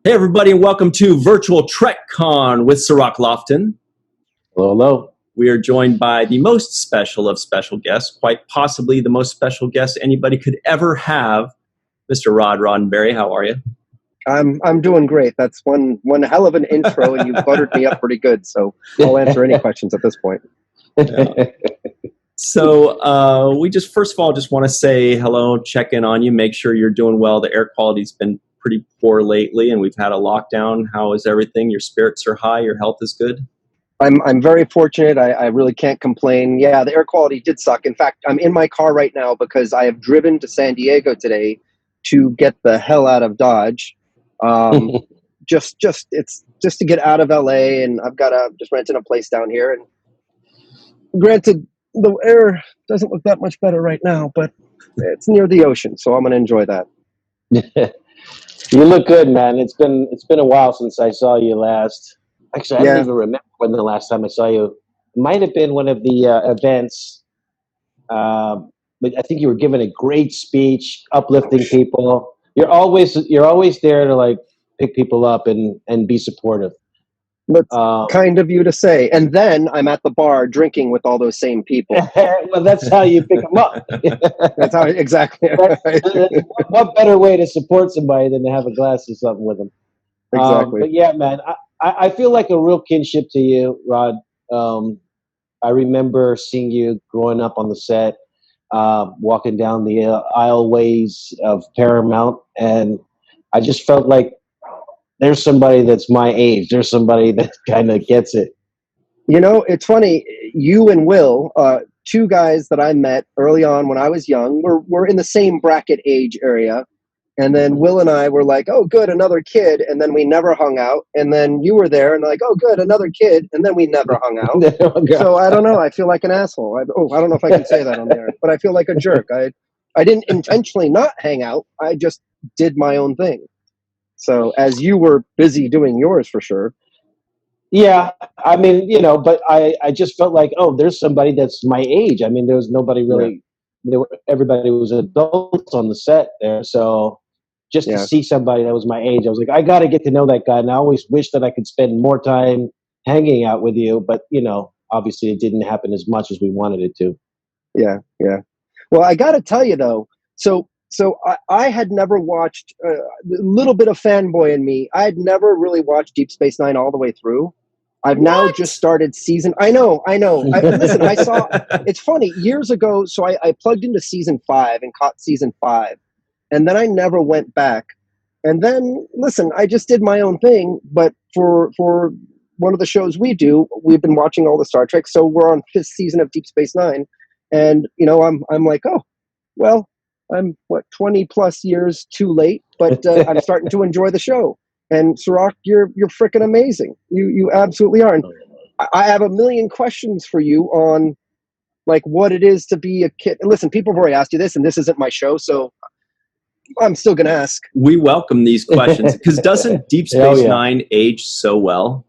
Hey, everybody, and welcome to VirtualTrekCon with Cirroc Lofton. Hello, hello. We are joined by the most special of special guests, quite possibly the most special guest anybody could ever have, Mr. Roddenberry. How are you? I'm doing great. That's one hell of an intro, and you've buttered me up pretty good, so I'll answer any questions at this point. Yeah. So we just, first of all, just want to say hello, check in on you, make sure you're doing well. The air quality's been pretty poor lately, and we've had a lockdown. How is everything? Your spirits are high, your health is good? I'm very fortunate. I really can't complain. Yeah, the air quality did suck. In fact, I'm in my car right now because I have driven to San Diego today to get the hell out of Dodge. It's just to get out of LA, and I've got just renting a place down here. And granted, the air doesn't look that much better right now, but it's near the ocean, so I'm going to enjoy that. You look good, man. It's been a while since I saw you last. Actually, I don't even remember when the last time I saw you. It might have been one of the events. But I think you were giving a great speech, uplifting people. You're always there to like pick people up and be supportive. That's kind of you to say. And then I'm at the bar drinking with all those same people. Well, that's how you pick them up. That's how exactly. What better way to support somebody than to have a glass of something with them? Exactly. But yeah, man, I feel like a real kinship to you, Rod. I remember seeing you growing up on the set, walking down the aisleways of Paramount, and I just felt like there's somebody that's my age. There's somebody that kind of gets it. You know, it's funny. You and Will, two guys that I met early on when I was young, we're in the same bracket age area. And then Will and I were like, oh, good, another kid. And then we never hung out. And then you were there and like, oh, good, another kid. And then we never hung out. So I don't know. I feel like an asshole. I don't know if I can say that on there, but I feel like a jerk. I didn't intentionally not hang out. I just did my own thing. So as you were busy doing yours for sure. Yeah, I mean, you know, but I just felt like, oh, there's somebody that's my age. I mean, there was nobody really, everybody was adults on the set there. So just to see somebody that was my age, I was like, I got to get to know that guy. And I always wish that I could spend more time hanging out with you. But, you know, obviously it didn't happen as much as we wanted it to. Yeah, yeah. Well, I got to tell you, though, so I had never watched a little bit of fanboy in me. I had never really watched Deep Space Nine all the way through. I've now just started season. I know. Listen, I saw. It's funny. Years ago, so I plugged into season 5 and caught season 5, and then I never went back. And then, listen, I just did my own thing. But for one of the shows we do, we've been watching all the Star Trek, so we're on 5th season of Deep Space Nine, and you know, I'm like, oh, well. I'm 20 plus years too late, but I'm starting to enjoy the show. And Cirroc, you're freaking amazing. You absolutely are. And I have a million questions for you on like what it is to be a kid. And listen, people have already asked you this, and this isn't my show, so I'm still going to ask. We welcome these questions because doesn't Deep Space Nine age so well?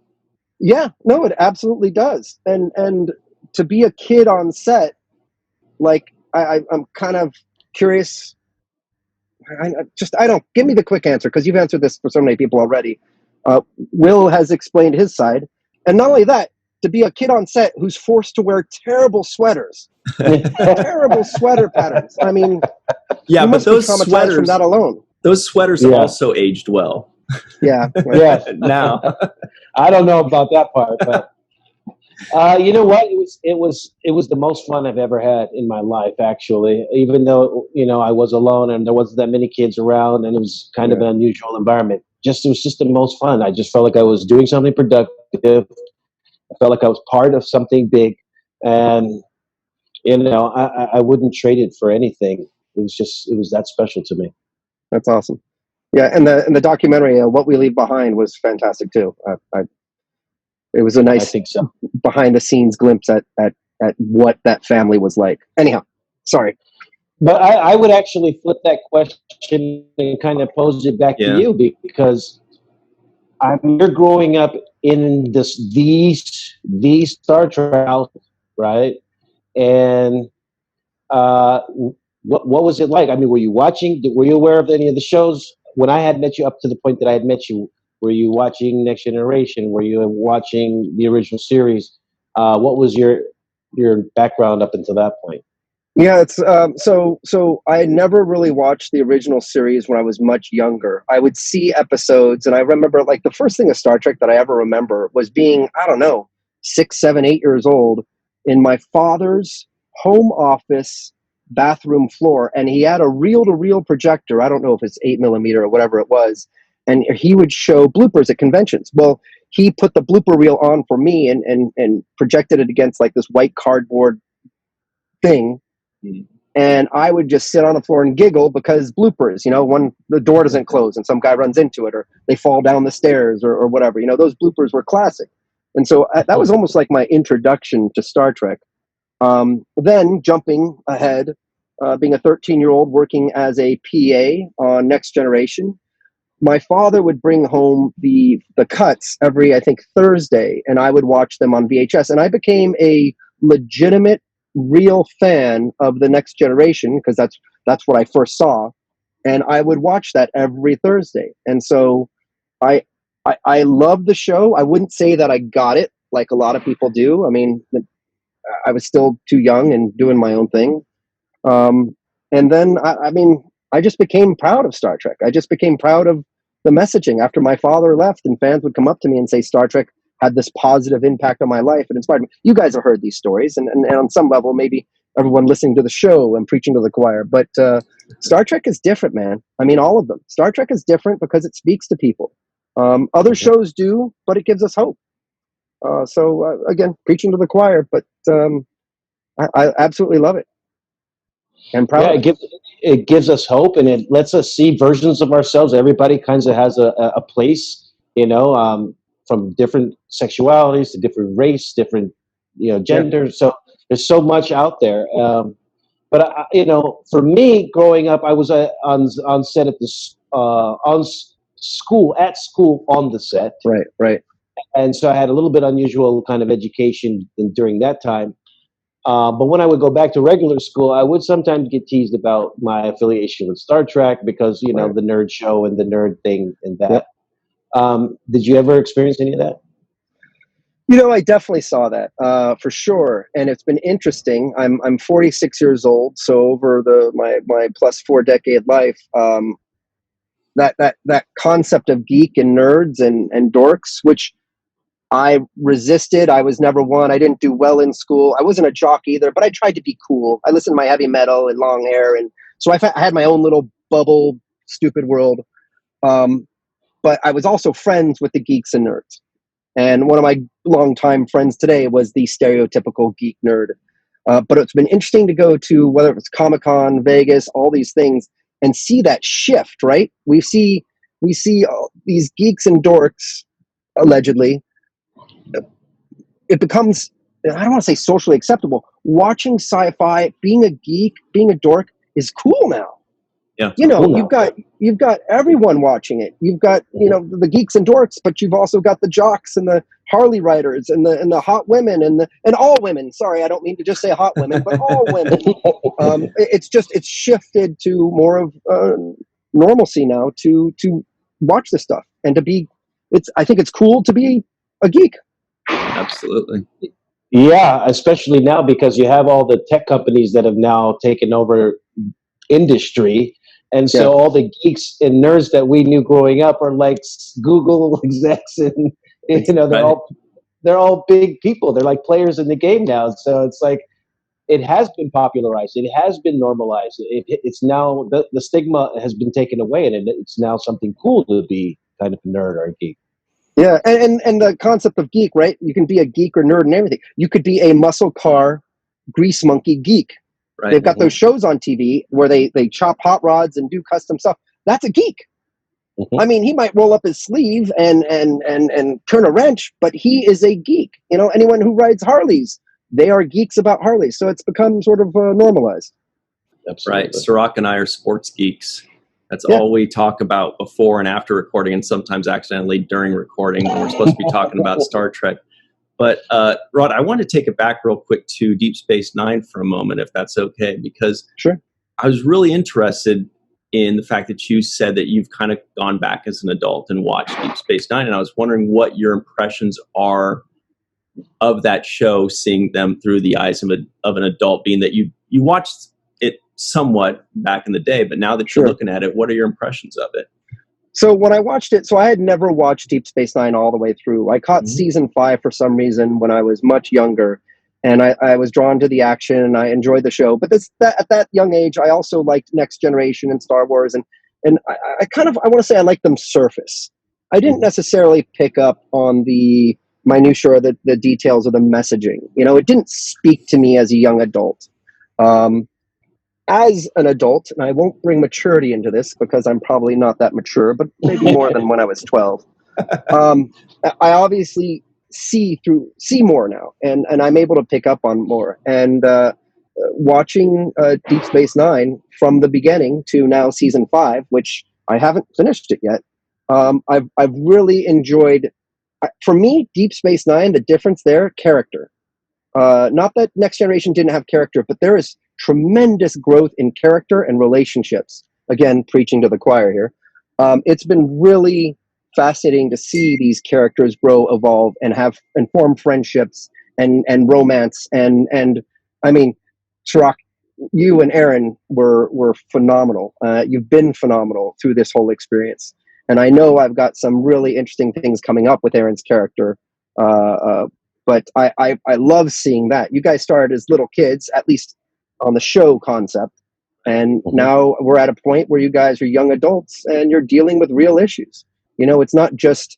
Yeah, no, it absolutely does. And to be a kid on set, like I'm kind of curious. I don't give me the quick answer because you've answered this for so many people already. Will has explained his side, and not only that, to be a kid on set who's forced to wear terrible sweaters, terrible sweater patterns. I mean, yeah, you but must those be traumatized sweaters from that alone. Those sweaters also aged well. Yeah, yeah. Now, I don't know about that part, but. You know what? It was the most fun I've ever had in my life, actually. Even though, you know, I was alone and there wasn't that many kids around, and it was kind of an unusual environment. It was just the most fun. I just felt like I was doing something productive. I felt like I was part of something big, and you know, I wouldn't trade it for anything. It was that special to me. That's awesome. Yeah, and the documentary, What We Leave Behind, was fantastic too. It was a nice behind-the-scenes glimpse at what that family was like. Anyhow, sorry. But I would actually flip that question and kind of pose it back to you because you're growing up in these Star Trek house, right? And what was it like? I mean, were you watching? Were you aware of any of the shows? When I had met you up to the point that I had met you, Were you watching Next Generation? Were you watching the original series? What was your background up until that point? Yeah, it's so I had never really watched the original series when I was much younger. I would see episodes, and I remember like the first thing of Star Trek that I ever remember was being, I don't know, 6, 7, 8 years old in my father's home office bathroom floor, and he had a reel-to-reel projector. I don't know if it's 8 millimeter or whatever it was, and he would show bloopers at conventions. Well, he put the blooper reel on for me and projected it against like this white cardboard thing. And I would just sit on the floor and giggle because bloopers, when the door doesn't close and some guy runs into it, or they fall down the stairs, or whatever, those bloopers were classic. And so that was almost like my introduction to Star Trek. Then jumping ahead, being a 13-year-old working as a PA on Next Generation, my father would bring home the cuts every, I think, Thursday, and I would watch them on VHS. And I became a legitimate, real fan of the Next Generation because that's what I first saw, and I would watch that every Thursday. And so I love the show. I wouldn't say that I got it like a lot of people do. I mean, I was still too young and doing my own thing. And then I just became proud of Star Trek. I just became proud of the messaging after my father left, and fans would come up to me and say Star Trek had this positive impact on my life and inspired me. You guys have heard these stories, and on some level, maybe everyone listening to the show and preaching to the choir. But Star Trek is different, man. I mean, all of them. Star Trek is different because it speaks to people. Other shows do, but it gives us hope. So again, preaching to the choir, but I absolutely love it. And proud. Yeah, it gives us hope, and it lets us see versions of ourselves. Everybody kind of has a place, from different sexualities to different race, different genders. Yeah. So there's so much out there. But for me, growing up, I was on set at school on the set. Right. And so I had a little bit unusual kind of education during that time. But when I would go back to regular school, I would sometimes get teased about my affiliation with Star Trek because, right, the nerd show and the nerd thing and that. Yep. Did you ever experience any of that? I definitely saw that for sure. And it's been interesting. I'm 46 years old. So over my plus 4 decade life, that concept of geek and nerds and dorks, which I resisted. I was never one. I didn't do well in school. I wasn't a jock either, but I tried to be cool. I listened to my heavy metal and long hair. And so I had my own little bubble, stupid world. But I was also friends with the geeks and nerds. And one of my longtime friends today was the stereotypical geek nerd. But it's been interesting to go to, whether it's Comic-Con, Vegas, all these things, and see that shift, right? We see these geeks and dorks, allegedly. It becomes, I don't want to say socially acceptable. Watching sci-fi, being a geek, being a dork is cool now. Yeah, you've got everyone watching it. You've got the geeks and dorks, but you've also got the jocks and the Harley riders and the hot women and all women. Sorry, I don't mean to just say hot women, but all women. It's shifted to more of normalcy now to watch this stuff and to be. I think it's cool to be a geek. Absolutely. Yeah, especially now because you have all the tech companies that have now taken over industry. And so all the geeks and nerds that we knew growing up are like Google execs, and they're all big people. They're like players in the game now. So it's like it has been popularized. It has been normalized. It's now the stigma has been taken away, and it's now something cool to be kind of a nerd or a geek. Yeah, and the concept of geek, right? You can be a geek or nerd and everything. You could be a muscle car grease monkey geek. Right. They've got those shows on TV where they chop hot rods and do custom stuff. That's a geek. Mm-hmm. I mean, he might roll up his sleeve and turn a wrench, but he is a geek. Anyone who rides Harleys, they are geeks about Harleys. So it's become sort of normalized. Absolutely. Right. Cirroc and I are sports geeks. That's all we talk about before and after recording, and sometimes accidentally during recording when we're supposed to be talking about Star Trek. But Rod, I want to take it back real quick to Deep Space Nine for a moment, if that's okay, because sure. I was really interested in the fact that you said that you've kind of gone back as an adult and watched Deep Space Nine, and I was wondering what your impressions are of that show, seeing them through the eyes of an adult, being that you watched it somewhat back in the day, but now that you're looking at it, what are your impressions of it? So when I watched it, so I had never watched Deep Space Nine all the way through. I caught season 5 for some reason when I was much younger, and I was drawn to the action, and I enjoyed the show. But at that young age, I also liked Next Generation and Star Wars, and I want to say I liked them surface. I didn't necessarily pick up on the minutiae or the details of the messaging. It didn't speak to me as a young adult. As an adult, and I won't bring maturity into this because I'm probably not that mature, but maybe more than when I was 12. I obviously see more now, and I'm able to pick up on more. And watching Deep Space Nine from the beginning to now season 5, which I haven't finished it yet, I've really enjoyed. For me, Deep Space Nine, the difference there, character. Not that Next Generation didn't have character, but there is tremendous growth in character and relationships. Again, preaching to the choir here. It's been really fascinating to see these characters grow, evolve, and form friendships and romance. And I mean, Cirroc, you and Aaron were phenomenal. You've been phenomenal through this whole experience. And I know I've got some really interesting things coming up with Aaron's character. But I love seeing that. You guys started as little kids, at least on the show concept. And now we're at a point where you guys are young adults and you're dealing with real issues. It's not just,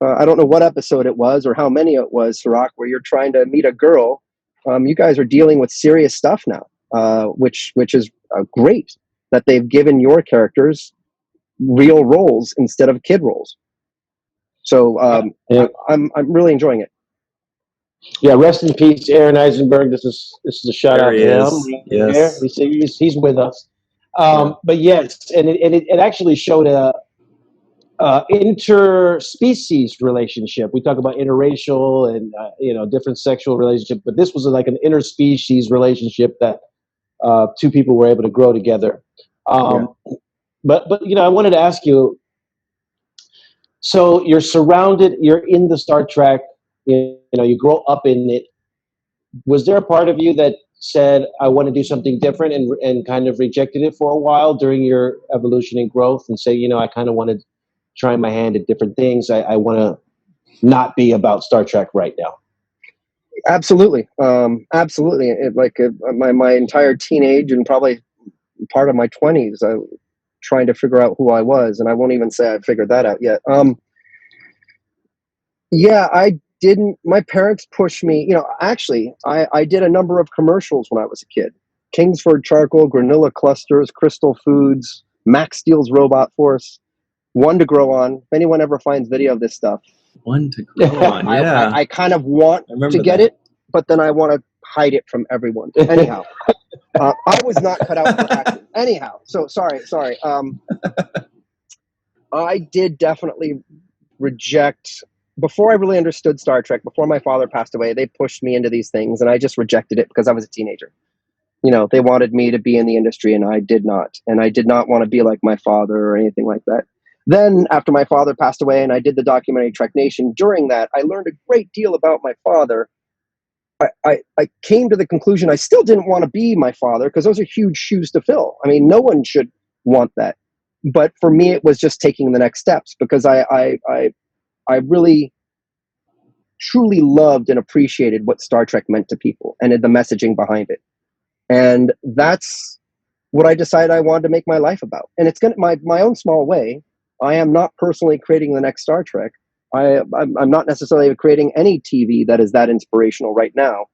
I don't know what episode it was or how many it was, Cirroc, where you're trying to meet a girl. You guys are dealing with serious stuff now, which is great that they've given your characters real roles instead of kid roles. So I'm really enjoying it. Yeah, rest in peace, Aaron Eisenberg. This is a shout out to him. Yes, he's with us. But yes, and it actually showed a interspecies relationship. We talk about interracial and different sexual relationship, but this was like an interspecies relationship that two people were able to grow together. But I wanted to ask you. So you're in the Star Trek. You grow up in it. Was there a part of you that said, I want to do something different and kind of rejected it for a while during your evolution and growth and say, I kind of want to try my hand at different things. I want to not be about Star Trek right now. Absolutely. Absolutely. My entire teenage and probably part of my 20s, I was trying to figure out who I was. And I won't even say I figured that out yet. I didn't. My parents pushed me. Actually, I did a number of commercials when I was a kid. Kingsford Charcoal, Granilla Clusters, Crystal Foods, Max Steel's Robot Force, One to Grow On. If anyone ever finds video of this stuff, One to Grow On. Yeah, I kind of want to get it, but then I want to hide it from everyone. Anyhow, I was not cut out for acting. Anyhow, so sorry. I did definitely reject. Before I really understood Star Trek, before my father passed away, they pushed me into these things, and I just rejected it because I was a teenager. They wanted me to be in the industry, and I did not. And I did not want to be like my father or anything like that. Then, after my father passed away, and I did the documentary Trek Nation, during that, I learned a great deal about my father. I came to the conclusion I still didn't want to be my father because those are huge shoes to fill. I mean, no one should want that. But for me, it was just taking the next steps because I really, truly loved and appreciated what Star Trek meant to people and the messaging behind it. And that's what I decided I wanted to make my life about. And it's going to my own small way. I am not personally creating the next Star Trek. I'm not necessarily creating any TV that is that inspirational right now.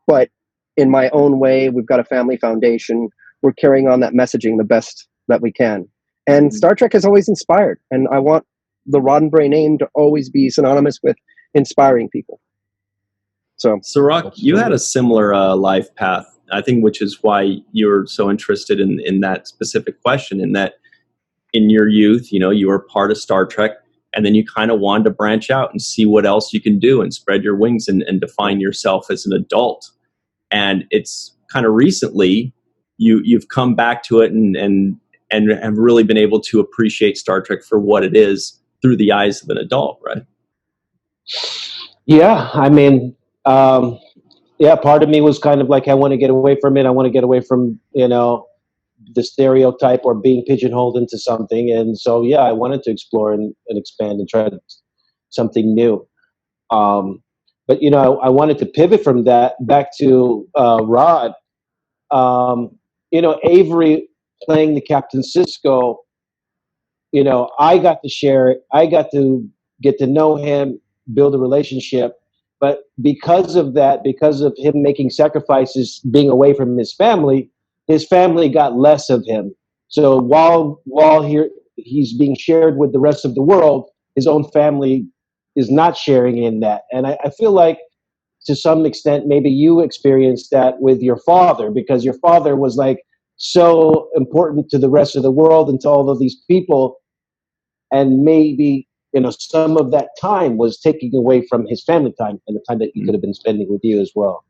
But in my own way, we've got a family foundation. We're carrying on that messaging the best that we can. And Star Trek has always inspired. And I want the Roddenberry name to always be synonymous with inspiring people. So, Cirroc, you had a similar life path, I think, which is why you're so interested in that specific question, in that in your youth, you were part of Star Trek, and then you kind of wanted to branch out and see what else you can do and spread your wings and define yourself as an adult. And it's kind of recently you've come back to it and and have really been able to appreciate Star Trek for what it is through the eyes of an adult, right? Yeah, I mean, part of me was kind of like, I want to get away from it. I want to get away from, the stereotype or being pigeonholed into something. And so, yeah, I wanted to explore and expand and try something new. But, I wanted to pivot from that back to Rod. Avery playing the Captain Sisko, I got to share it. I got to get to know him, build a relationship. But because of that, because of him making sacrifices, being away from his family got less of him. So while he's being shared with the rest of the world, his own family is not sharing in that. And I feel like to some extent, maybe you experienced that with your father, because your father was like so important to the rest of the world and to all of these people. And maybe, some of that time was taking away from his family time and the time that he could have been spending with you as well.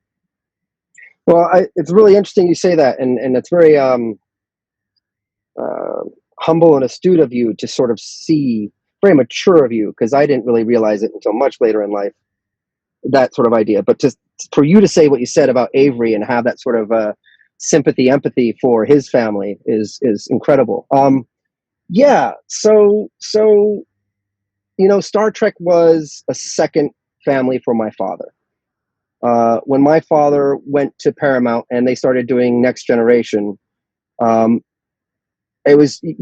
Well, it's really interesting you say that, and it's very humble and astute of you to sort of see, very mature of you, because I didn't really realize it until much later in life, that sort of idea. But just for you to say what you said about Avery and have that sort of sympathy, empathy for his family is incredible. Yeah, so Star Trek was a second family for my father. When my father went to Paramount and they started doing Next Generation, you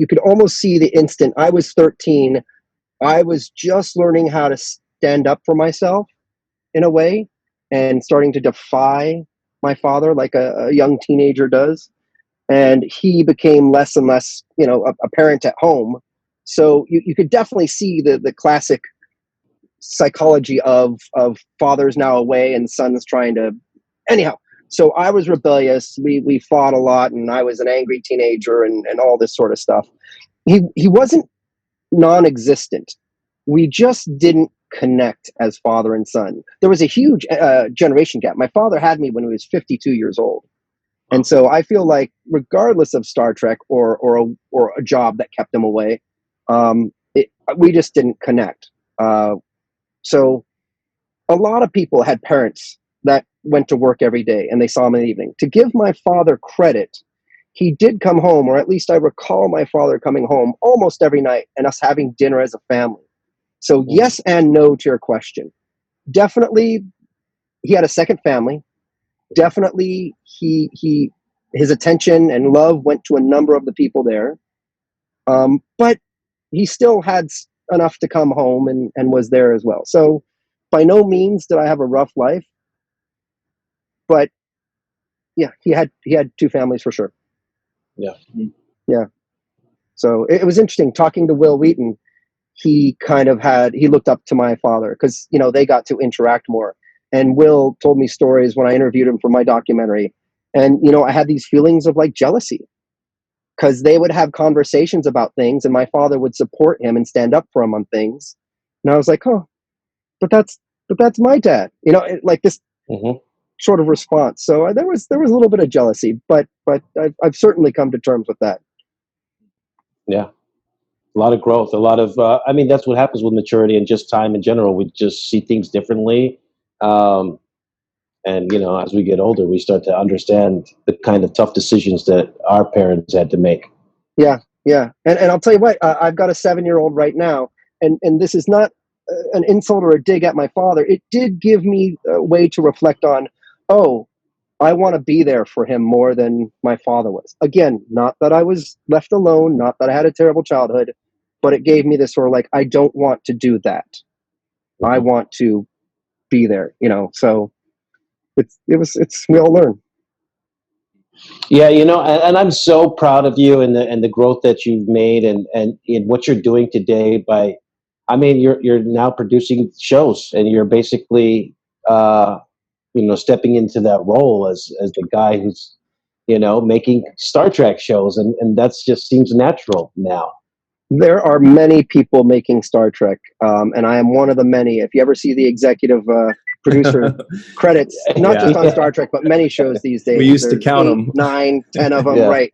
could almost see the instant. I was 13. I was just learning how to stand up for myself in a way and starting to defy my father like a young teenager does. And he became less and less, a parent at home. So you could definitely see the classic psychology of fathers now away and sons trying to, anyhow. So I was rebellious. We fought a lot, and I was an angry teenager and all this sort of stuff. He wasn't non-existent. We just didn't connect as father and son. There was a huge generation gap. My father had me when he was 52 years old. And so I feel like regardless of Star Trek or a job that kept him away, we just didn't connect. So a lot of people had parents that went to work every day and they saw him in the evening. To give my father credit, he did come home, or at least I recall my father coming home almost every night and us having dinner as a family. So yes and no to your question. Definitely he had a second family. Definitely his attention and love went to a number of the people there. But he still had enough to come home and was there as well. So by no means did I have a rough life, but yeah, he had two families for sure. Yeah. Yeah. So it was interesting talking to Will Wheaton. He looked up to my father because, they got to interact more. And Will told me stories when I interviewed him for my documentary. And, I had these feelings of like jealousy because they would have conversations about things and my father would support him and stand up for him on things. And I was like, oh, but that's my dad, like this sort of response. So there was a little bit of jealousy, but I've certainly come to terms with that. Yeah. A lot of growth, a lot of, that's what happens with maturity and just time in general. We just see things differently. And, as we get older, we start to understand the kind of tough decisions that our parents had to make. Yeah. Yeah. And I'll tell you what, I've got a 7-year-old right now, and this is not an insult or a dig at my father. It did give me a way to reflect on, I want to be there for him more than my father was. Again, not that I was left alone, not that I had a terrible childhood, but it gave me this sort of like, I don't want to do that. I want to be there, so we all learn. Yeah. And I'm so proud of you and the growth that you've made and in what you're doing today you're now producing shows and you're basically, stepping into that role as the guy who's, making Star Trek shows. And that's just seems natural now. There are many people making Star Trek, and I am one of the many. If you ever see the executive producer credits, not just on Star Trek, but many shows these days. We used to count 8, them. 9, 10 of them, right?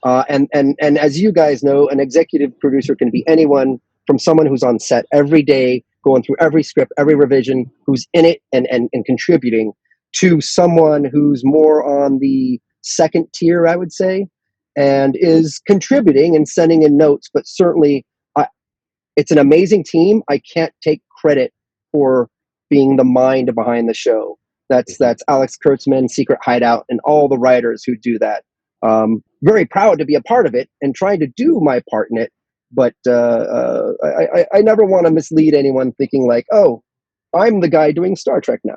And as you guys know, an executive producer can be anyone from someone who's on set every day, going through every script, every revision, who's in it and contributing, to someone who's more on the second tier, I would say, and is contributing and sending in notes. But certainly, it's an amazing team. I can't take credit for being the mind behind the show. That's Alex Kurtzman, Secret Hideout, and all the writers who do that. Very proud to be a part of it and trying to do my part in it. But I never want to mislead anyone thinking like, oh, I'm the guy doing Star Trek now.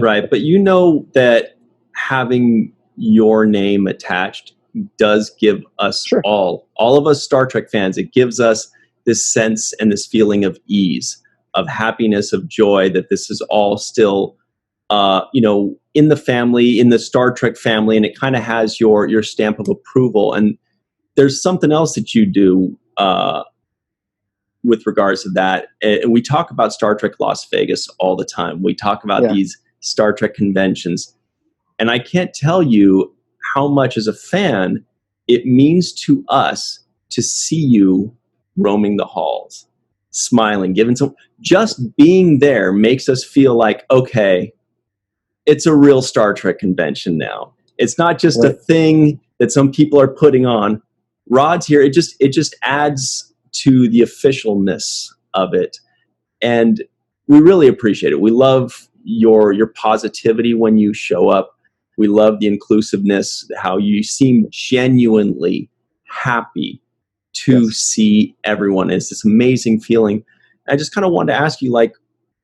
Right. But you know that having your name attached does give us all of us Star Trek fans, it gives us this sense and this feeling of ease, of happiness, of joy, that this is all still in the family, in the Star Trek family, and it kind of has your stamp of approval. And there's something else that you do with regards to that. And we talk about Star Trek Las Vegas all the time. We talk about these Star Trek conventions. And I can't tell you how much as a fan it means to us to see you roaming the halls, smiling, giving some, just being there makes us feel like, okay, it's a real Star Trek convention now. It's not just a thing that some people are putting on. Rod's here. It just adds to the officialness of it. And we really appreciate it. We love your positivity when you show up. We love the inclusiveness, how you seem genuinely happy to see everyone. It's this amazing feeling. I just kind of wanted to ask you, like,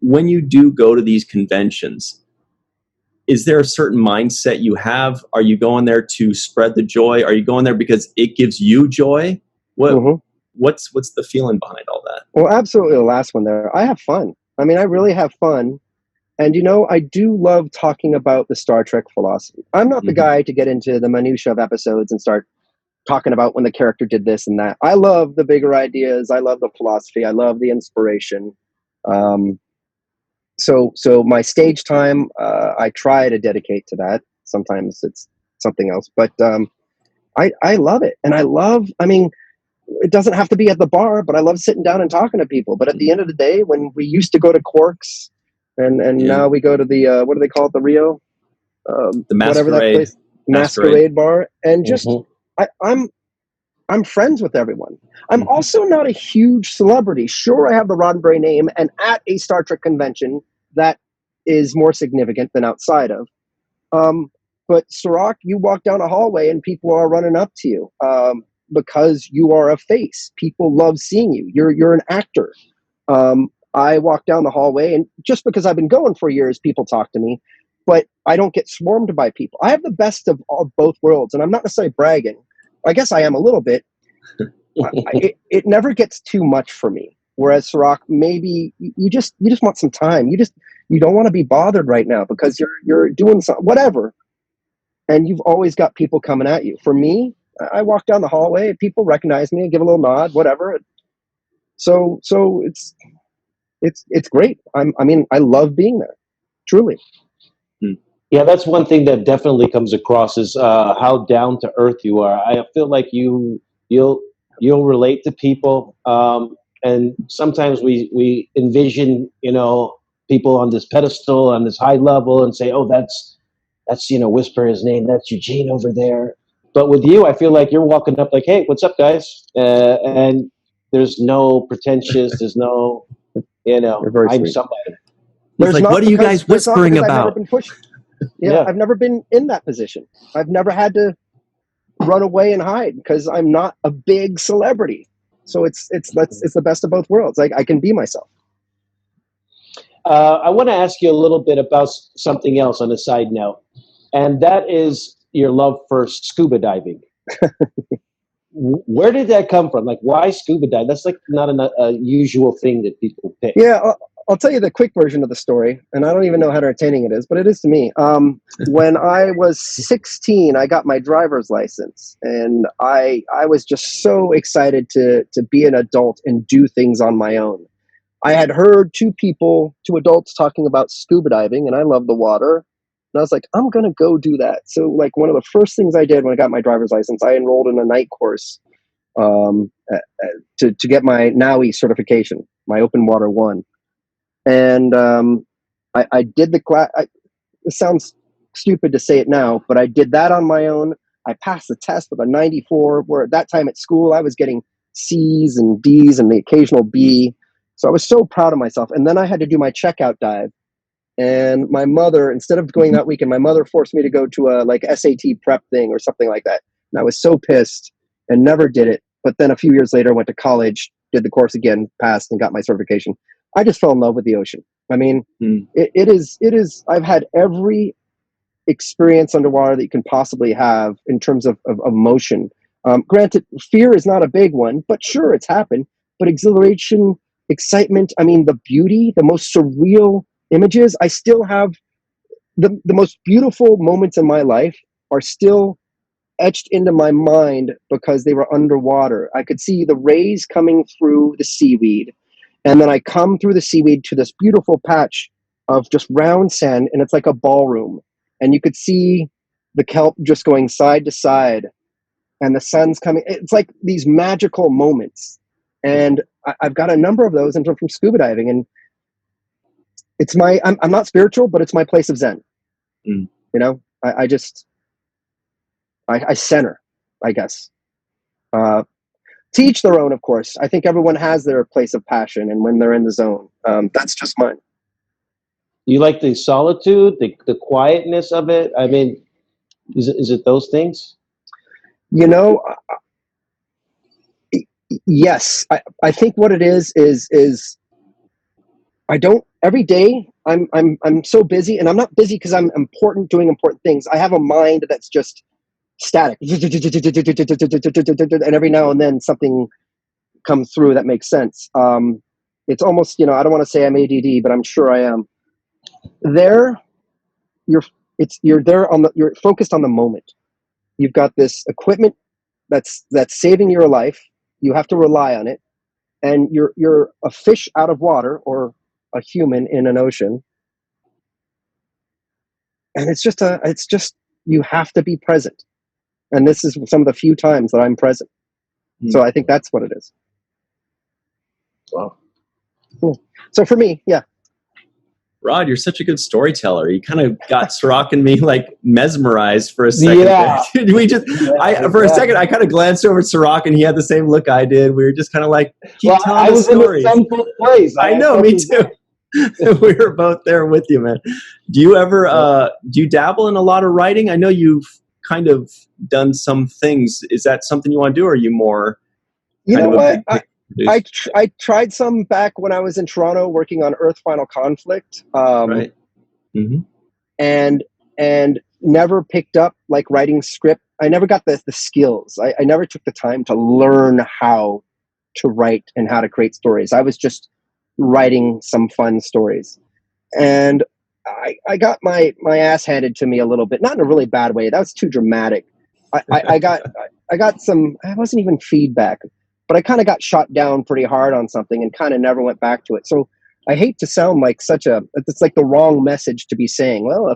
when you do go to these conventions, is there a certain mindset you have? Are you going there to spread the joy? Are you going there because it gives you joy? What's the feeling behind all that? Well, absolutely the last one there. I have fun. I mean, I really have fun. And, I do love talking about the Star Trek philosophy. I'm not the guy to get into the minutia of episodes and start talking about when the character did this and that. I love the bigger ideas. I love the philosophy. I love the inspiration. So my stage time, I try to dedicate to that. Sometimes it's something else, but I love it. And it doesn't have to be at the bar, but I love sitting down and talking to people. But at the end of the day, when we used to go to Quarks, and now we go to the what do they call it, the Rio, the whatever that place, Masquerade bar, and just I'm friends with everyone. I'm also not a huge celebrity. Sure, I have the Roddenberry name, and at a Star Trek convention, that is more significant than outside of. But Cirroc, you walk down a hallway and people are running up to you because you are a face. People love seeing you. You're an actor. I walk down the hallway, and just because I've been going for years, people talk to me, but I don't get swarmed by people. I have the best of both worlds, and I'm not necessarily bragging. I guess I am a little bit. It never gets too much for me. Whereas Cirroc, maybe you just want some time. You don't want to be bothered right now because you're doing something, whatever. And you've always got people coming at you. For me, I walk down the hallway, people recognize me, give a little nod, whatever. So it's great. I love being there, truly. Yeah, that's one thing that definitely comes across is how down to earth you are. I feel like you'll relate to people, and sometimes we envision people on this pedestal on this high level and say, oh, that's whisper his name, that's Eugene over there. But with you, I feel like you're walking up like, hey, what's up, guys? And there's no pretentious, there's no I'm sweet. somebody. There's like, what are you guys whispering about? I've never been pushed. I've never been in that position. I've never had to run away and hide because I'm not a big celebrity. So it's the best of both worlds. I can be myself. I want to ask you a little bit about something else on a side note, and that is your love for scuba diving. Where did that come from? Like, why scuba dive? That's like not a usual thing that people pick. Yeah, I'll tell you the quick version of the story, and I don't even know how entertaining it is, but it is to me. When I was 16, I got my driver's license, and I was just so excited to be an adult and do things on my own. I had heard two adults talking about scuba diving, and I love the water. And I was like, I'm going to go do that. So like one of the first things I did when I got my driver's license, I enrolled in a night course to get my NAUI certification, my open water 1. And I did the class. It sounds stupid to say it now, but I did that on my own. I passed the test with a 94, where at that time at school, I was getting C's and D's and the occasional B. So I was so proud of myself. And then I had to do my checkout dive. And my mother, instead of going that weekend, my mother forced me to go to a like SAT prep thing or something like that. And I was so pissed and never did it. But then a few years later, I went to college, did the course again, passed, and got my certification. I just fell in love with the ocean. I mean, it is, I've had every experience underwater that you can possibly have in terms of emotion. Granted, fear is not a big one, but sure, it's happened. But exhilaration, excitement, I mean, the beauty, the most surreal images, I still have the most beautiful moments in my life are still etched into my mind because they were underwater. I could see the rays coming through the seaweed. And then I come through the seaweed to this beautiful patch of just round sand, and it's like a ballroom. And you could see the kelp just going side to side, and the sun's coming. It's like these magical moments. And I've got a number of those from scuba diving. And it's I'm not spiritual, but it's my place of Zen. You know, I center, I guess. To each their own, of course. I think everyone has their place of passion, and when they're in the zone, that's just mine. You like the solitude, the quietness of it? I mean, is it those things? You know, yes. I think what it is I don't, every day I'm so busy, and I'm not busy because I'm doing important things. I have a mind that's just static, and every now and then something comes through that makes sense. It's almost, I don't want to say I'm ADD, but I'm sure I am. There, you're there you're focused on the moment. You've got this equipment that's saving your life. You have to rely on it, and you're a fish out of water or a human in an ocean, and it's just you have to be present. And this is some of the few times that I'm present. So I think that's what it is. Wow. Cool. So for me, yeah. Rod, you're such a good storyteller. You kind of got Cirroc and me like mesmerized for a second. Yeah. For a second, I kind of glanced over at Cirroc and he had the same look I did. We were just kind of like, keep telling the stories. In the same place. I know, me too. We were both there with you, man. Do you ever, do you dabble in a lot of writing? I know you've kind of done some things. Is that something you want to do, or are you more? You know what? I tried some back when I was in Toronto working on Earth Final Conflict, right. And never picked up like writing script. I never got the skills. I never took the time to learn how to write and how to create stories. I was just writing some fun stories, and I got my ass handed to me a little bit, not in a really bad way. That was too dramatic. I got some. It wasn't even feedback. But I kind of got shot down pretty hard on something and kind of never went back to it. So I hate to sound like it's like the wrong message to be saying. Well,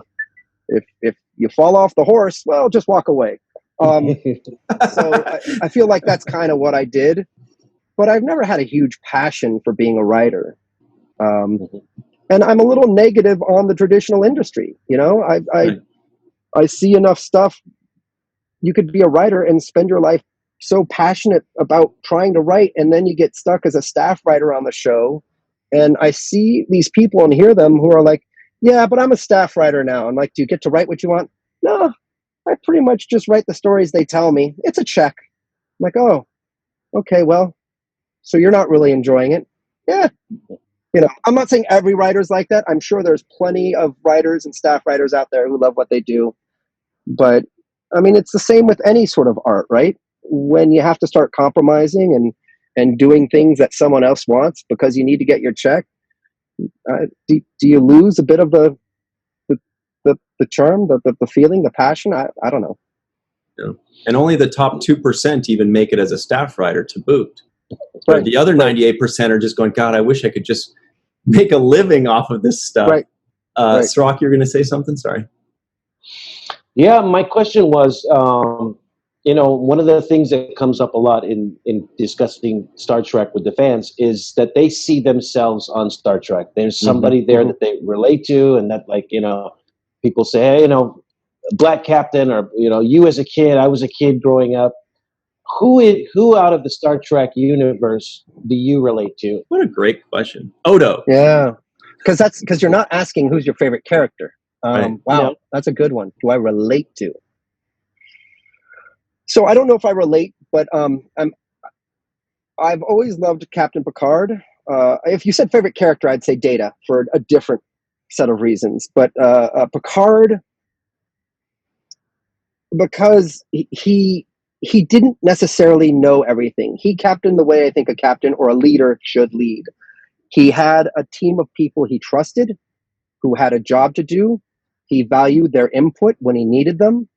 if you fall off the horse, well, just walk away. So I feel like that's kind of what I did. But I've never had a huge passion for being a writer. And I'm a little negative on the traditional industry. I see enough stuff. You could be a writer and spend your life so passionate about trying to write, and then you get stuck as a staff writer on the show. And I see these people and hear them who are like, yeah, but I'm a staff writer now. I'm like, do you get to write what you want? No, I pretty much just write the stories they tell me. It's a check. I'm like, oh, okay, well, so you're not really enjoying it. Yeah. I'm not saying every writer's like that. I'm sure there's plenty of writers and staff writers out there who love what they do. But I mean, it's the same with any sort of art, right? When you have to start compromising and doing things that someone else wants because you need to get your check, do you lose a bit of the charm, the feeling, the passion? I don't know. Yeah. And only the top 2% even make it as a staff writer to boot. Right. The other 98% are just going, God, I wish I could just make a living off of this stuff. Right. Cirroc, you're going to say something? Sorry. Yeah, my question was, one of the things that comes up a lot in discussing Star Trek with the fans is that they see themselves on Star Trek. There's somebody there that they relate to, and that, like, people say, hey, Black Captain, or, you as a kid, I was a kid growing up. Who out of the Star Trek universe do you relate to? What a great question. Odo. Yeah. Because you're not asking who's your favorite character. Right. Wow, that's a good one. Do I relate to? So I don't know if I relate, but I've always loved Captain Picard. If you said favorite character, I'd say Data for a different set of reasons. But Picard, because he didn't necessarily know everything. He captained the way I think a captain or a leader should lead. He had a team of people he trusted, who had a job to do. He valued their input when he needed them.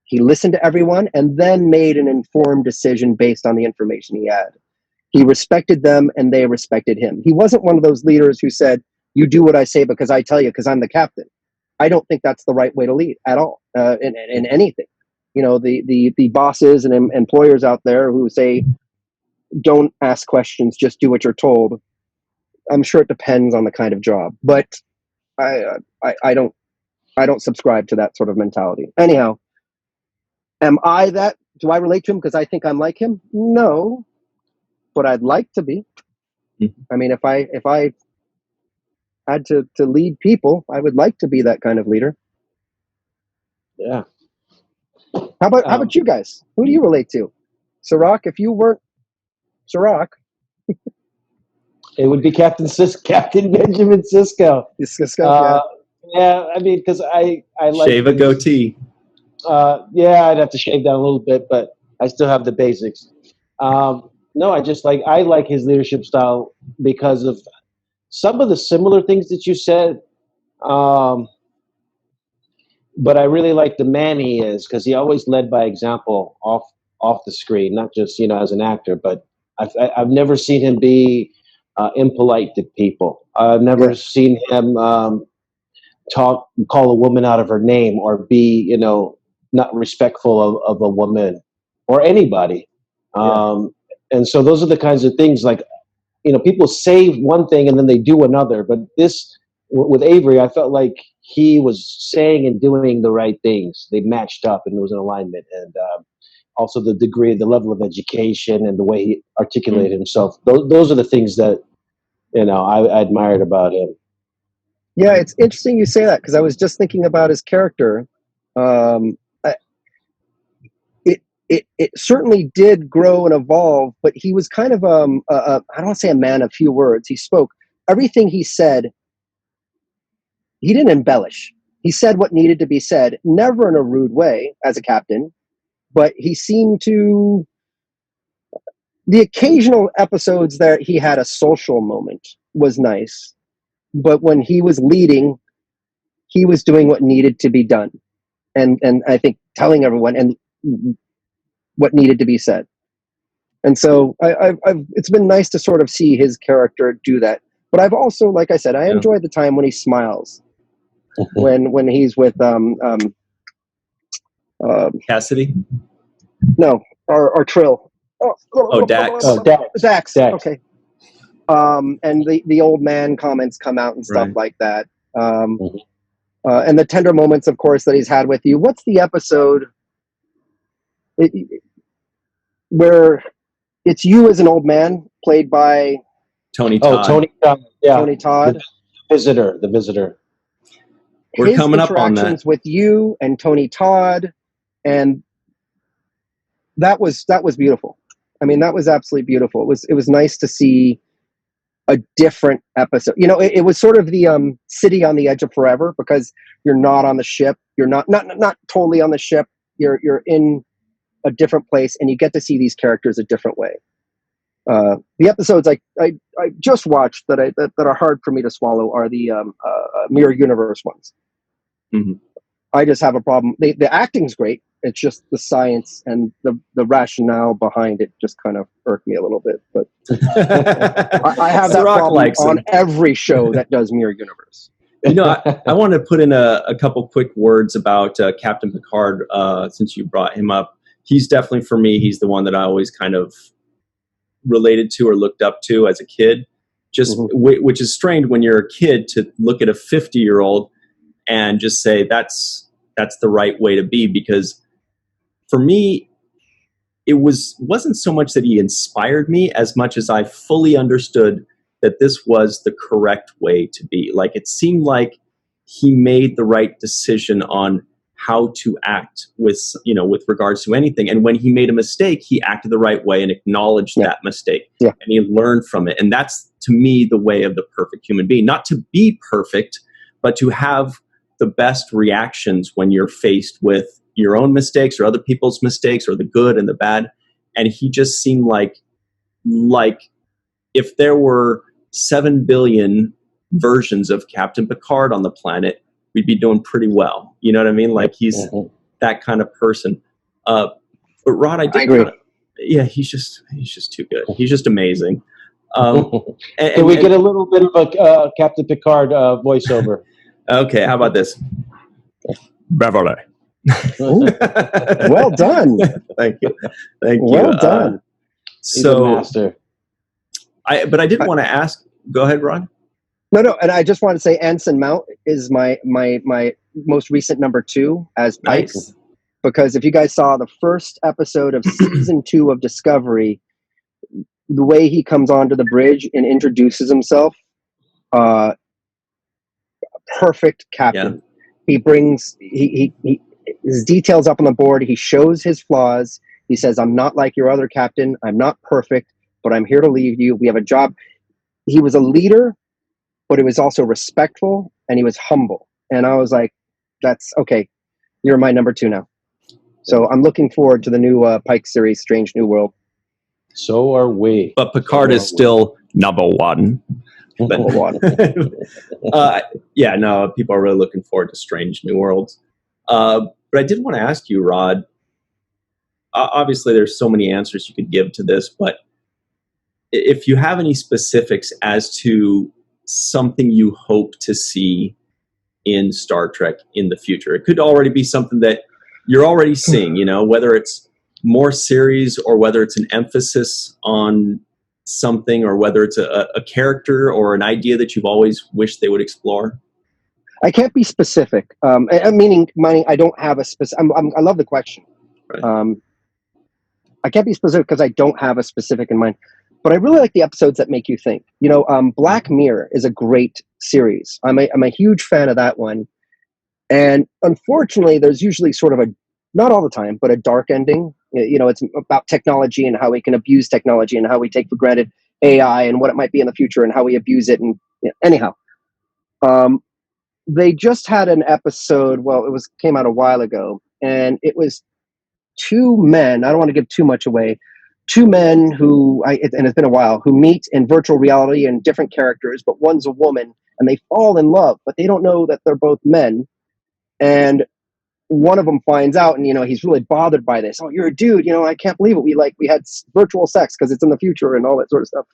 He listened to everyone and then made an informed decision based on the information he had. He respected them and they respected him. He wasn't one of those leaders who said, you do what I say because I tell you because I'm the captain. I don't think that's the right way to lead at all, in anything. The bosses and employers out there who say, don't ask questions, just do what you're told. I'm sure it depends on the kind of job, but I don't subscribe to that sort of mentality. Anyhow, am I that? Do I relate to him because I think I'm like him? No, but I'd like to be. I mean, if I had to lead people, I would like to be that kind of leader. Yeah. How about you guys? Who do you relate to? Cirroc, if you weren't Cirroc, it would be Captain Benjamin Sisko. Sisko, yeah, I mean, because I like shave a goatee. Yeah, I'd have to shave down a little bit, but I still have the basics. No, I like his leadership style because of some of the similar things that you said. But I really like the man he is because he always led by example off the screen, not just as an actor. But I've never seen him be impolite to people. I've never seen him call a woman out of her name or be not respectful of a woman or anybody. And so those are the kinds of things, like, people say one thing and then they do another. But this, with Avery, I felt like he was saying and doing the right things. They matched up and there was an alignment. And also the degree, the level of education and the way he articulated himself. Those are the things that, I admired about him. Yeah, it's interesting you say that because I was just thinking about his character. It certainly did grow and evolve, but he was kind of I don't want to say a man of few words. He spoke everything he said. He didn't embellish. He said what needed to be said, never in a rude way as a captain, but he seemed to. The occasional episodes that he had a social moment was nice, but when he was leading, he was doing what needed to be done, and I think telling everyone and what needed to be said. And so it's been nice to sort of see his character do that. But I've also, like I said, I enjoy the time when he smiles, when he's with Cassidy. No, or Trill. Dax. Dax. Okay. And the old man comments come out and stuff like that. And the tender moments, of course, that he's had with you. What's the episode where it's you as an old man played by Tony Todd? Tony Todd. Yeah. Tony Todd. The visitor. We're coming up on that. His interactions with you and Tony Todd, and that was beautiful. I mean, that was absolutely beautiful. It was nice to see a different episode. It was sort of the city on the edge of forever because you're not on the ship. You're not totally on the ship. You're in a different place, and you get to see these characters a different way. The episodes I just watched that are hard for me to swallow are the Mirror Universe ones. Mm-hmm. I just have a problem. The acting's great. It's just the science and the rationale behind it just kind of irked me a little bit. But I have that problem on every show that does Mirror Universe. I want to put in a couple quick words about Captain Picard, since you brought him up. He's definitely, for me, he's the one that I always kind of related to or looked up to as a kid. Just which is strange when you're a kid to look at a 50-year-old and just say that's the right way to be. Because for me, it wasn't so much that he inspired me as much as I fully understood that this was the correct way to be. Like, it seemed like he made the right decision on how to act with regards to anything. And when he made a mistake, he acted the right way and acknowledged that mistake. Yeah. And he learned from it. And that's, to me, the way of the perfect human being. Not to be perfect, but to have the best reactions when you're faced with your own mistakes or other people's mistakes, or the good and the bad. And he just seemed like if there were 7 billion versions of Captain Picard on the planet, we'd be doing pretty well. You know what I mean? Like, he's that kind of person. But Rod, I agree. He's just too good. He's just amazing. Can we get a little bit of a Captain Picard voiceover? Okay, how about this? Beverly. Well done. Thank you. Well done. Master. But I did want to ask. Go ahead, Ron. No, and I just want to say Anson Mount is my most recent number 2 as Pike. Nice. Because if you guys saw the first episode of season 2 of Discovery, the way he comes onto the bridge and introduces himself, perfect captain. Yeah. He brings his details up on the board. He shows his flaws. He says, "I'm not like your other captain. I'm not perfect, but I'm here to lead you. We have a job." He was a leader, but he was also respectful, and he was humble. And I was like, "That's okay. You're my number 2 now." So I'm looking forward to the new Pike series, Strange New World. So are we. But Picard is still number 1. Number 1. People are really looking forward to Strange New Worlds. But I did want to ask you, Rod, obviously there's so many answers you could give to this, but if you have any specifics as to something you hope to see in Star Trek in the future, it could already be something that you're already seeing, whether it's more series or whether it's an emphasis on something, or whether it's a character or an idea that you've always wished they would explore. I can't be specific. Meaning, I don't have a specific. I love the question. Right. I can't be specific because I don't have a specific in mind. But I really like the episodes that make you think. Black Mirror is a great series. I'm a huge fan of that one. And unfortunately, there's usually sort of not all the time, but a dark ending. It's about technology and how we can abuse technology and how we take for granted AI and what it might be in the future and how we abuse it. And anyhow, they just had an episode. Well, came out a while ago, and it was 2 men. I don't want to give too much away. 2 men who, and it's been a while, who meet in virtual reality and different characters, but one's a woman, and they fall in love, but they don't know that they're both men. And one of them finds out, and he's really bothered by this. "Oh, you're a dude. I can't believe it. We had virtual sex because it's in the future," and all that sort of stuff.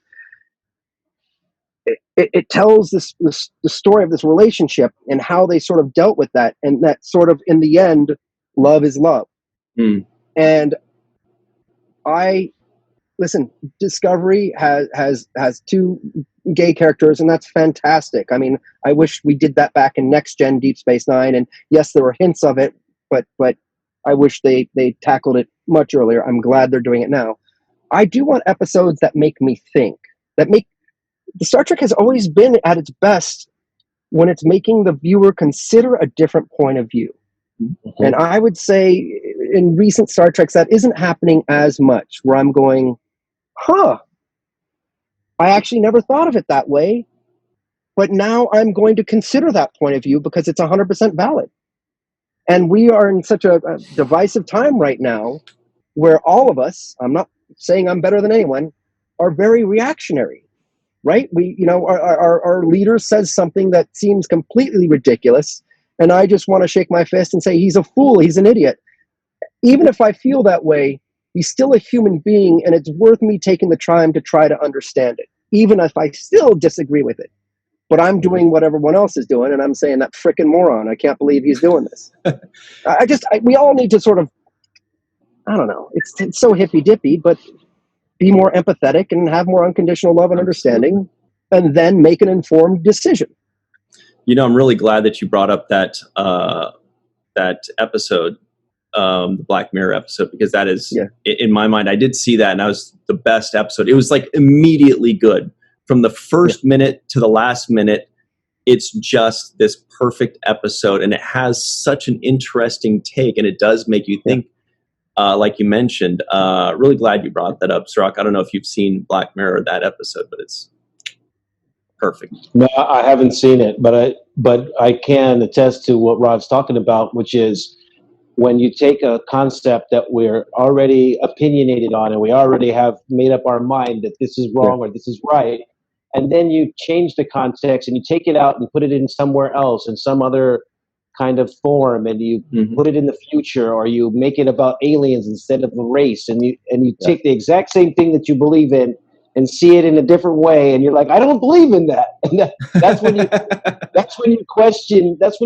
It tells the story of this relationship and how they sort of dealt with that, and that sort of, in the end, love is love. And Discovery has 2 gay characters, and that's fantastic. I mean, I wish we did that back in Next Gen Deep Space Nine, and yes, there were hints of it, but I wish they tackled it much earlier. I'm glad they're doing it now. I do want episodes that make me think. The Star Trek has always been at its best when it's making the viewer consider a different point of view. Mm-hmm. And I would say in recent Star Treks that isn't happening as much, where I'm going, I actually never thought of it that way, but now I'm going to consider that point of view because it's 100% valid. And we are in such a divisive time right now where all of us, I'm not saying I'm better than anyone, are very reactionary, right? Our leader says something that seems completely ridiculous, and I just want to shake my fist and say, he's a fool, he's an idiot. Even if I feel that way, he's still a human being, and it's worth me taking the time to try to understand it, even if I still disagree with it. but I'm doing what everyone else is doing, and I'm saying that frickin' moron. I can't believe he's doing this. We all need to sort of, I don't know. It's so hippy dippy, but be more empathetic and have more unconditional love and understanding, and then make an informed decision. I'm really glad that you brought up that episode, the Black Mirror episode, because that is, in my mind, I did see that, and that was the best episode. It was like immediately good. From the first minute to the last minute, it's just this perfect episode, and it has such an interesting take, and it does make you think, like you mentioned. Really glad you brought that up, Cirroc. I don't know if you've seen Black Mirror, that episode, but it's perfect. No, I haven't seen it, but I can attest to what Rod's talking about, which is when you take a concept that we're already opinionated on and we already have made up our mind that this is wrong or this is right, and then you change the context and you take it out and put it in somewhere else in some other kind of form, and you put it in the future, or you make it about aliens instead of a race, and you take the exact same thing that you believe in and see it in a different way, and you're like, I don't believe in that. And that's when you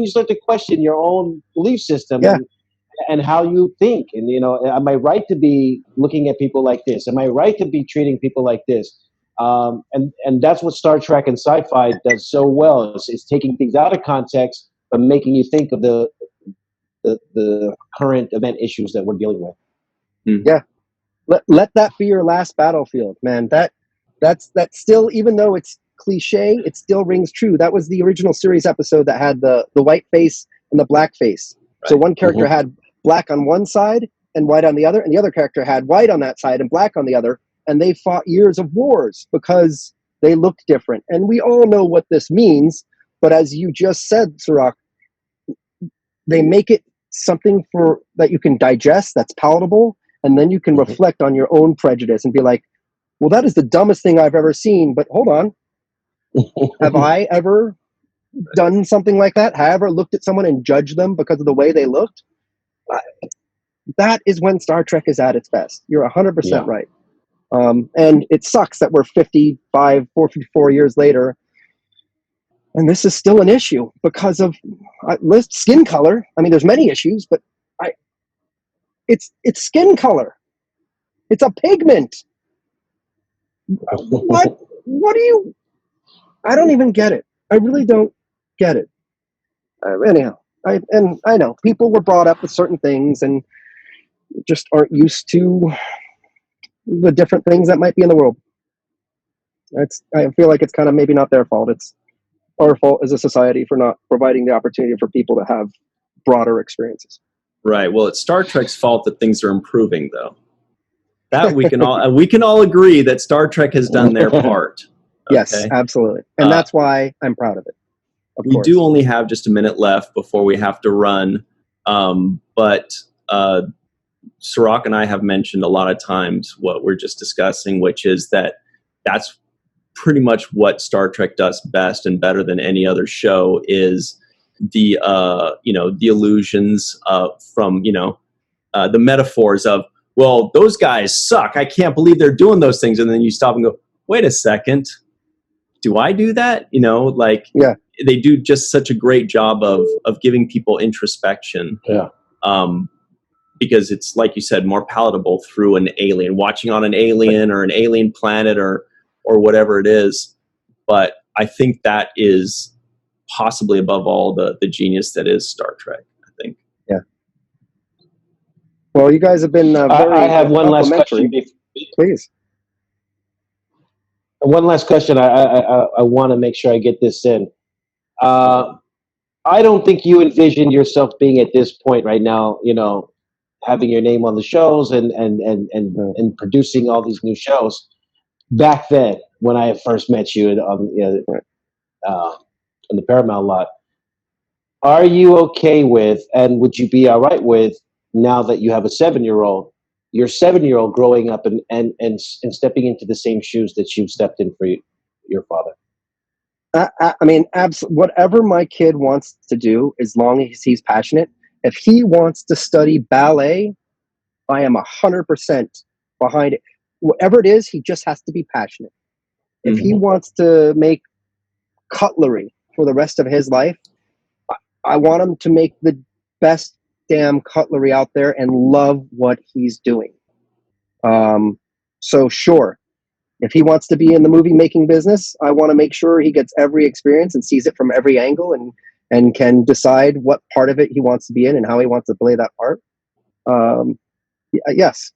start to question your own belief system and how you think. And am I right to be looking at people like this? Am I right to be treating people like this? And that's what Star Trek and sci-fi does so well, is taking things out of context but making you think of the current event issues that we're dealing with. Yeah, let that be your last battlefield, man. That's still, even though it's cliche, it still rings true. That was the original series episode that had the white face and the black face. Right. So one character had black on one side and white on the other, and the other character had white on that side and black on the other, and they fought years of wars because they looked different. And we all know what this means, but as you just said, Cirroc, they make it something that you can digest, that's palatable, and then you can reflect on your own prejudice and be like, well, that is the dumbest thing I've ever seen, but hold on. Have I ever done something like that? Have I ever looked at someone and judged them because of the way they looked? That is when Star Trek is at its best. You're 100% right. And it sucks that we're 54 years later, and this is still an issue because of skin color. I mean, there's many issues, but it's skin color. It's a pigment. What do you? I don't even get it. I really don't get it. Anyhow, I know people were brought up with certain things and just aren't used to the different things that might be in the world. I feel like it's kind of maybe not their fault. It's our fault as a society for not providing the opportunity for people to have broader experiences. Right. Well, it's Star Trek's fault that things are improving, though. That we can all agree that Star Trek has done their part. Okay? Yes, absolutely, and that's why I'm proud of it. We do only have just a minute left before we have to run, but Cirroc and I have mentioned a lot of times what we're just discussing, which is that's pretty much what Star Trek does best and better than any other show, is the illusions from the metaphors of, well, those guys suck, I can't believe they're doing those things, and then you stop and go, wait a second, do I do that? They do just such a great job of giving people introspection. Because it's, like you said, more palatable through an alien, watching on an alien or an alien planet or whatever it is. But I think that is possibly above all the genius that is Star Trek, I think. Yeah. Well, you guys have been very I have one last question. Please. One last question. I want to make sure I get this in. I don't think you envisioned yourself being at this point right now, having your name on the shows and producing all these new shows. Back then, when I first met you on the Paramount lot, are you okay with, and would you be all right with, now that you have a 7-year-old, your 7-year-old growing up and stepping into the same shoes that you've stepped in for your father? I mean, whatever my kid wants to do, as long as he's passionate. If he wants to study ballet, I am 100% behind it. Whatever it is, he just has to be passionate. If he wants to make cutlery for the rest of his life, I want him to make the best damn cutlery out there and love what he's doing. So sure, if he wants to be in the movie making business, I want to make sure he gets every experience and sees it from every angle and can decide what part of it he wants to be in and how he wants to play that part. Yes,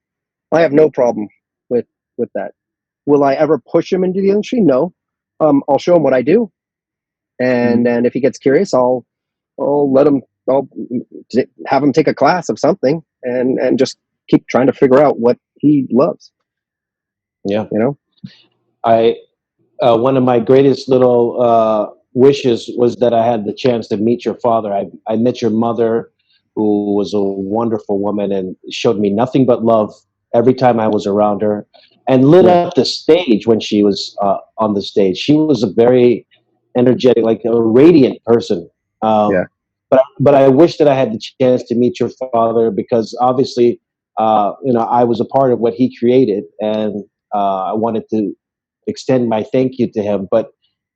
I have no problem with that. Will I ever push him into the industry? No. I'll show him what I do, and if he gets curious, I'll have him take a class of something and just keep trying to figure out what he loves. Yeah, you know. One of my greatest little wishes was that I had the chance to meet your father. I met your mother, who was a wonderful woman and showed me nothing but love every time I was around her, and lit up the stage when she was on the stage. She was a very energetic, like a radiant person. But I wish that I had the chance to meet your father, because obviously, I was a part of what he created, and I wanted to extend my thank you to him. But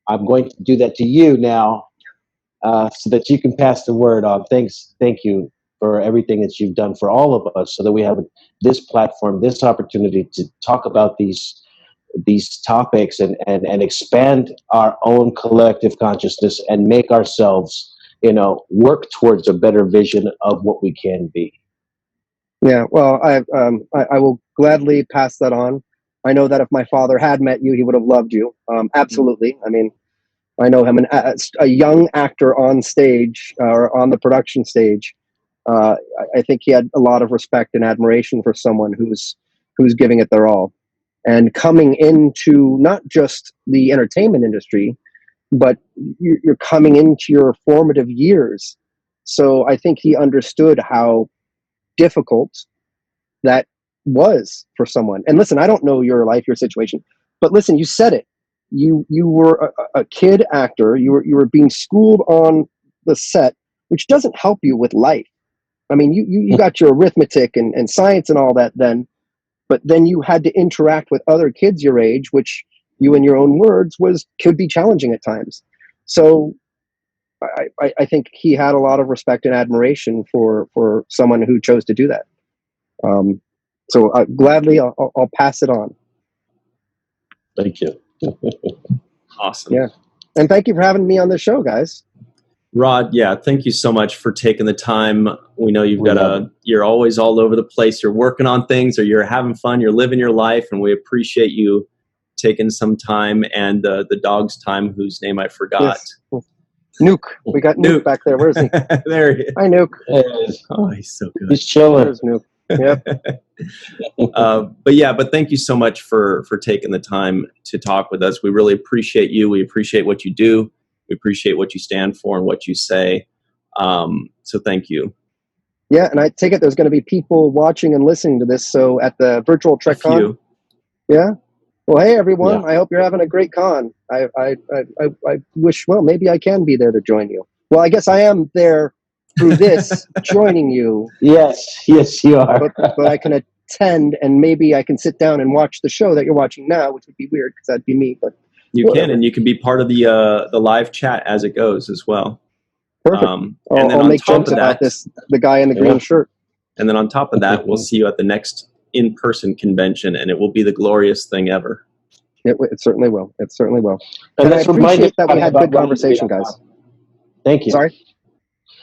I'm going to do that to you now, so that you can pass the word on. Thank you for everything that you've done for all of us, so that we have this platform, this opportunity to talk about these topics and expand our own collective consciousness and make ourselves, work towards a better vision of what we can be. Yeah, well, I will gladly pass that on. I know that if my father had met you, he would have loved you. Absolutely. I mean, I know him, a young actor on stage or on the production stage. I think he had a lot of respect and admiration for someone who's giving it their all, and coming into not just the entertainment industry, but you're coming into your formative years. So I think he understood how difficult that was for someone. And listen, I don't know your life, your situation, but listen, you said it. You were a kid actor. You were being schooled on the set, which doesn't help you with life. I mean, you got your arithmetic and science and all that then, but then you had to interact with other kids your age, which you, in your own words, could be challenging at times. So I think he had a lot of respect and admiration for someone who chose to do that. So gladly, I'll pass it on. Thank you. Awesome. Yeah. And thank you for having me on the show, guys. Rod, thank you so much for taking the time. We know you're always all over the place. You're working on things, or you're having fun. You're living your life, and we appreciate you taking some time, and the dog's time, whose name I forgot. Yes. Nuke. We got Nuke back there. Where is he? There he is. Hi, Nuke. Oh, he's so good. He's chilling. There's Nuke. Yep. But thank you so much for taking the time to talk with us. We really appreciate you. We appreciate what you do. We appreciate what you stand for and what you say. So thank you. Yeah, and I take it there's going to be people watching and listening to this. So at the VirtualTrekCon. Yeah. Well, hey everyone! Yeah. I hope you're having a great con. I wish. Well, maybe I can be there to join you. Well, I guess I am there through this joining you. Yes, you are. But I can attend, and maybe I can sit down and watch the show that you're watching now, which would be weird because that'd be me. But you can, and you can be part of the live chat as it goes as well. Perfect. And then I'll make jokes about this. The guy in the green shirt. And then on top of that, we'll see you at the next in-person convention, and it will be the glorious thing ever. It certainly will. It certainly will. And I appreciate that we had good conversation, guys. Thank you. Sorry?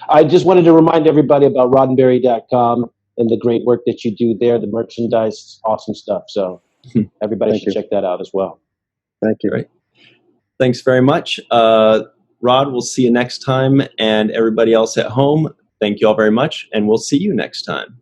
I just wanted to remind everybody about Roddenberry.com and the great work that you do there, the merchandise, awesome stuff. So everybody should check that out as well. Thank you. Great. Thanks very much. Rod, we'll see you next time. And everybody else at home, thank you all very much. And we'll see you next time.